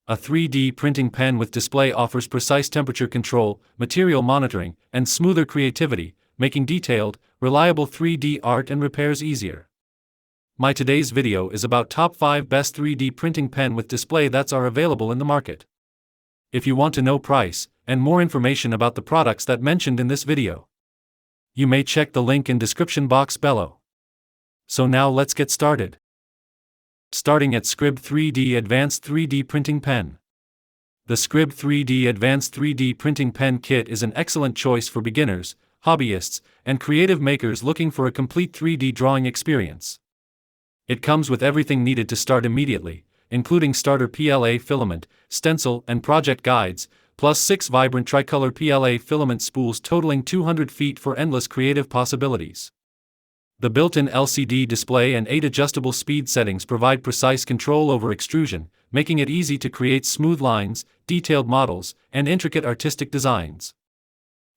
A 3D printing pen with display offers precise temperature control, material monitoring, and smoother creativity, making detailed, reliable 3D art and repairs easier. My today's video is about top 5 best 3D printing pen with display that are available in the market. If you want to know price and more information about the products that mentioned in this video, you may check the link in description box below. So now let's get started. Starting at Scrib 3D Advanced 3D Printing Pen. The Scrib 3D Advanced 3D Printing Pen Kit is an excellent choice for beginners, hobbyists, and creative makers looking for a complete 3D drawing experience. It comes with everything needed to start immediately, including starter PLA filament, stencil, and project guides, plus 6 vibrant tricolor PLA filament spools totaling 200 feet for endless creative possibilities. The built-in LCD display and 8 adjustable speed settings provide precise control over extrusion, making it easy to create smooth lines, detailed models, and intricate artistic designs.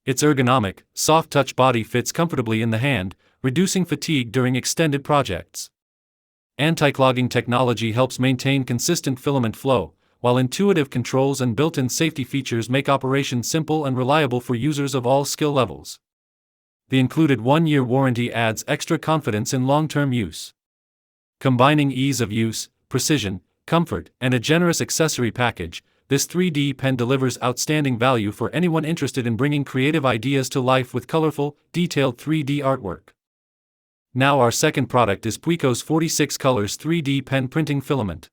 Its ergonomic, soft-touch body fits comfortably in the hand, reducing fatigue during extended projects. Anti-clogging technology helps maintain consistent filament flow, while intuitive controls and built-in safety features make operation simple and reliable for users of all skill levels. The included 1-year warranty adds extra confidence in long-term use. Combining ease of use, precision, comfort, and a generous accessory package, this 3D pen delivers outstanding value for anyone interested in bringing creative ideas to life with colorful, detailed 3D artwork. Now our second product is Puico's 46 Colors 3D Pen Printing Filament.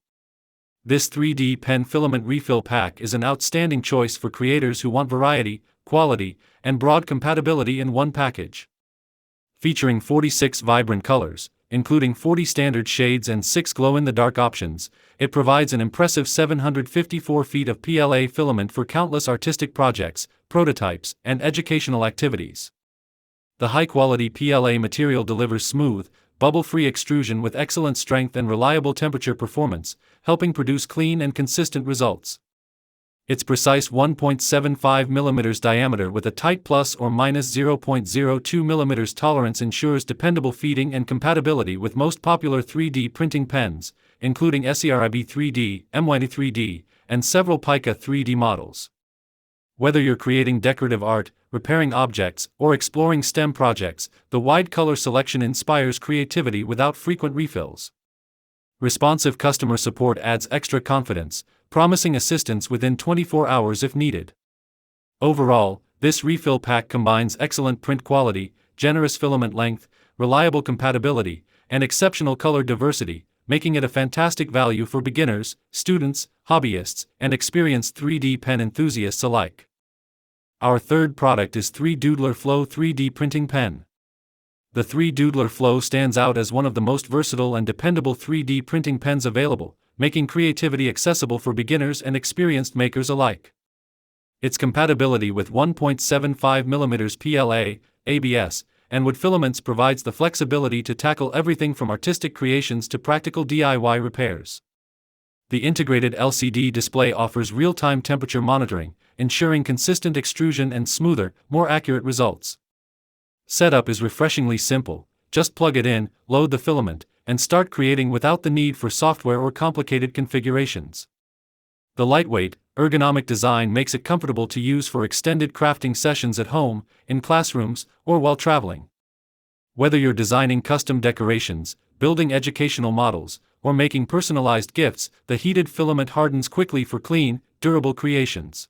This 3D pen filament refill pack is an outstanding choice for creators who want variety, quality, and broad compatibility in one package. Featuring 46 vibrant colors, including 40 standard shades and 6 glow-in-the-dark options, it provides an impressive 754 feet of PLA filament for countless artistic projects, prototypes, and educational activities. The high-quality PLA material delivers smooth, bubble-free extrusion with excellent strength and reliable temperature performance, helping produce clean and consistent results. Its precise 1.75 mm diameter with a tight plus or minus 0.02 mm tolerance ensures dependable feeding and compatibility with most popular 3D printing pens, including SERIB 3D, MYNI 3D, and several Pica 3D models. Whether you're creating decorative art, repairing objects, or exploring STEM projects, the wide color selection inspires creativity without frequent refills. Responsive customer support adds extra confidence, promising assistance within 24 hours if needed. Overall, this refill pack combines excellent print quality, generous filament length, reliable compatibility, and exceptional color diversity, making it a fantastic value for beginners, students, hobbyists, and experienced 3D pen enthusiasts alike. Our third product is 3Doodler Flow 3D Printing Pen. The 3Doodler Flow stands out as one of the most versatile and dependable 3D printing pens available, making creativity accessible for beginners and experienced makers alike. Its compatibility with 1.75 mm PLA, ABS, and wood filaments provides the flexibility to tackle everything from artistic creations to practical DIY repairs. The integrated LCD display offers real-time temperature monitoring, ensuring consistent extrusion and smoother, more accurate results. Setup is refreshingly simple. Just plug it in, load the filament, and start creating without the need for software or complicated configurations. The lightweight, ergonomic design makes it comfortable to use for extended crafting sessions at home, in classrooms, or while traveling. Whether you're designing custom decorations, building educational models, or making personalized gifts, the heated filament hardens quickly for clean, durable creations.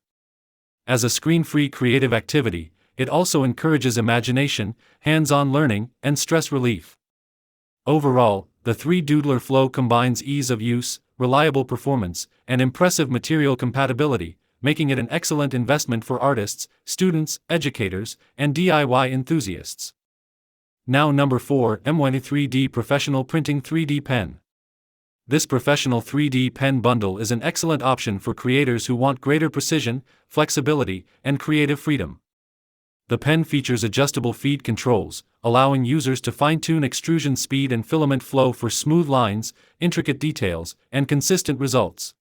As a screen-free creative activity, it also encourages imagination, hands-on learning, and stress relief. Overall, the 3Doodler Flow combines ease of use, reliable performance, and impressive material compatibility, making it an excellent investment for artists, students, educators, and DIY enthusiasts. Now number 4, MYNI 3D Professional Printing 3D Pen. This professional 3D pen bundle is an excellent option for creators who want greater precision, flexibility, and creative freedom. The pen features adjustable feed controls, allowing users to fine-tune extrusion speed and filament flow for smooth lines, intricate details, and consistent results.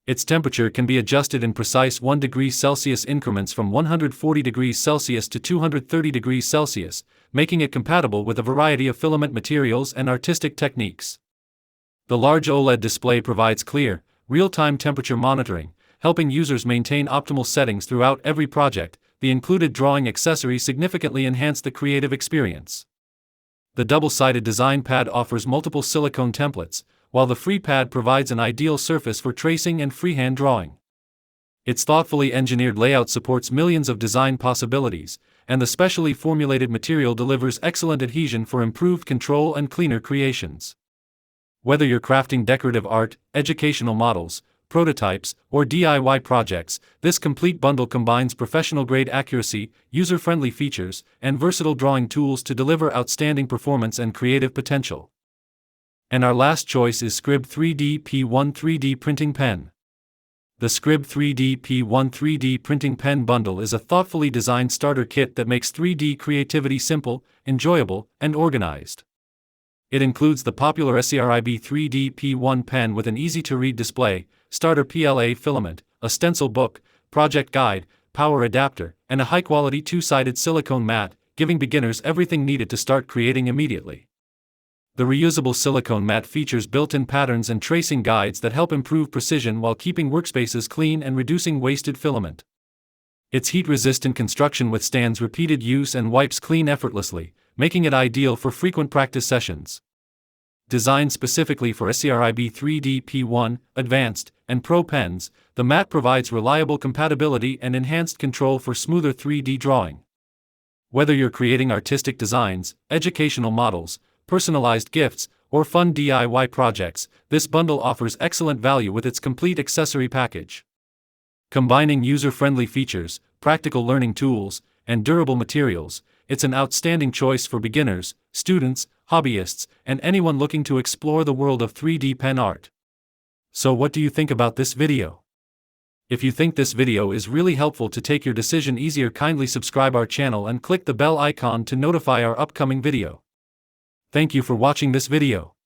Its temperature can be adjusted in precise 1 degree Celsius increments from 140 degrees Celsius to 230 degrees Celsius, making it compatible with a variety of filament materials and artistic techniques. The large OLED display provides clear, real-time temperature monitoring, helping users maintain optimal settings throughout every project. The included drawing accessory significantly enhance the creative experience. The double-sided design pad offers multiple silicone templates, while the free pad provides an ideal surface for tracing and freehand drawing. Its thoughtfully engineered layout supports millions of design possibilities, and the specially formulated material delivers excellent adhesion for improved control and cleaner creations. Whether you're crafting decorative art, educational models, prototypes, or DIY projects, this complete bundle combines professional-grade accuracy, user-friendly features, and versatile drawing tools to deliver outstanding performance and creative potential. And our last choice is Scrib 3D P1 3D Printing Pen. The Scrib 3D P1 3D Printing Pen Bundle is a thoughtfully designed starter kit that makes 3D creativity simple, enjoyable, and organized. It includes the popular Scrib 3D P1 pen with an easy-to-read display, starter PLA filament, a stencil book, project guide, power adapter, and a high-quality two-sided silicone mat, giving beginners everything needed to start creating immediately. The reusable silicone mat features built-in patterns and tracing guides that help improve precision while keeping workspaces clean and reducing wasted filament. Its heat-resistant construction withstands repeated use and wipes clean effortlessly, making it ideal for frequent practice sessions. Designed specifically for Scrib 3D P1, Advanced, and Pro pens, the mat provides reliable compatibility and enhanced control for smoother 3D drawing. Whether you're creating artistic designs, educational models, personalized gifts, or fun DIY projects, this bundle offers excellent value with its complete accessory package. Combining user-friendly features, practical learning tools, and durable materials, it's an outstanding choice for beginners, students, hobbyists, and anyone looking to explore the world of 3D pen art. So what do you think about this video? If you think this video is really helpful to take your decision easier, kindly subscribe our channel and click the bell icon to notify our upcoming video. Thank you for watching this video.